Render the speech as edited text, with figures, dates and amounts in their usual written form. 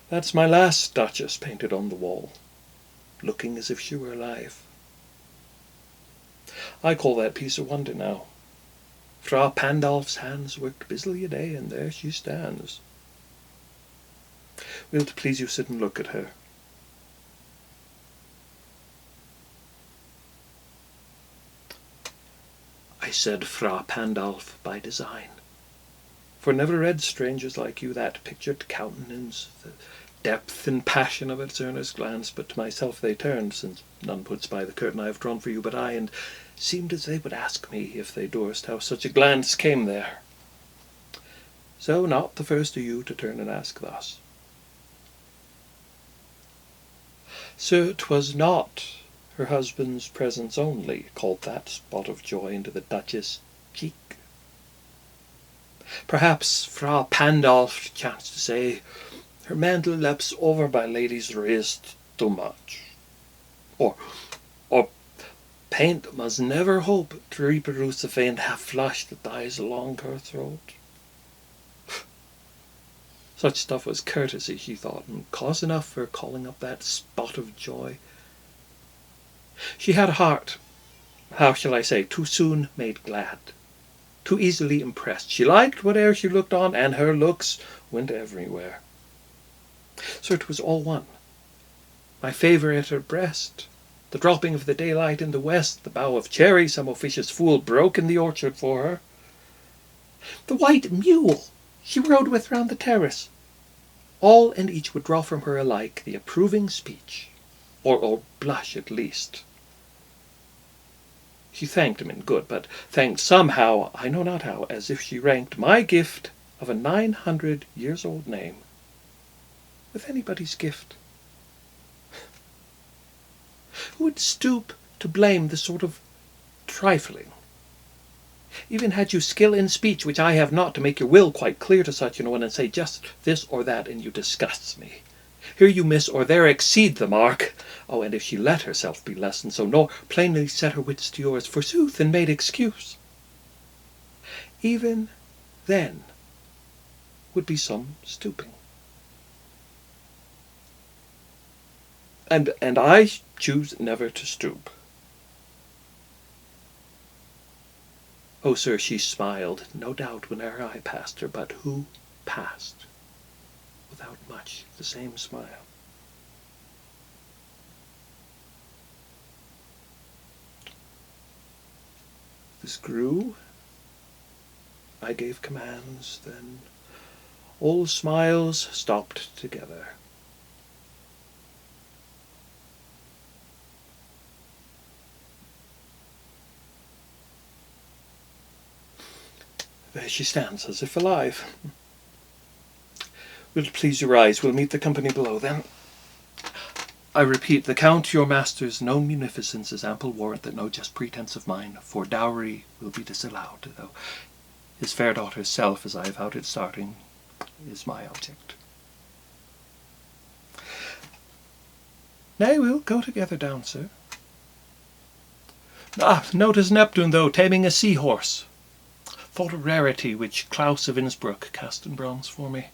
That's my last Duchess painted on the wall, looking as if she were alive. I call that piece a wonder now. Fra Pandolf's hands worked busily a day, and there she stands. Will't please you sit and look at her? I said Fra Pandolf by design, for never read strangers like you that pictured countenance, the depth and passion of its earnest glance, but to myself they turned, since none puts by the curtain I have drawn for you but I, and seemed as they would ask me, if they durst, how such a glance came there. So not the first of you to turn and ask thus. Sir, 'twas not her husband's presence only called that spot of joy into the Duchess' cheek. Perhaps Fra Pandolf chanced to say, her mantle leaps over my lady's wrist too much. Or paint must never hope to reproduce the faint half-flush that dies along her throat. Such stuff was courtesy, she thought, and cause enough for calling up that spot of joy. She had a heart, how shall I say, too soon made glad, too easily impressed. She liked whate'er she looked on, and her looks went everywhere. So it was all one. My favour at her breast, the dropping of the daylight in the west, the bough of cherry some officious fool broke in the orchard for her, the white mule she rode with round the terrace, all and each would draw from her alike the approving speech, or blush at least. She thanked him in good, but thanked somehow, I know not how, as if she ranked my gift of a 900-years-old name with anybody's gift. Who would stoop to blame this sort of trifling? Even had you skill in speech, which I have not, to make your will quite clear to such an one, and say just this or that, and you disgusts me. Here you miss or there exceed the mark. Oh, and if she let herself be lessoned so, nor plainly set her wits to yours, forsooth, and made excuse, even then would be some stooping. And I choose never to stoop. Oh, sir, she smiled, no doubt, whene'er I passed her, but who passed without much the same smile? This grew, I gave commands, then all smiles stopped together. There she stands, as if alive. Will it please you rise? We'll meet the company below, then. I repeat, the Count, your master's known munificence is ample warrant that no just pretence of mine for dowry will be disallowed, though his fair daughter's self, as I have vowed at starting, is my object. Nay, we'll go together down, sir. Notice Neptune, though, taming a seahorse. Thought a rarity which Klaus of Innsbruck cast in bronze for me.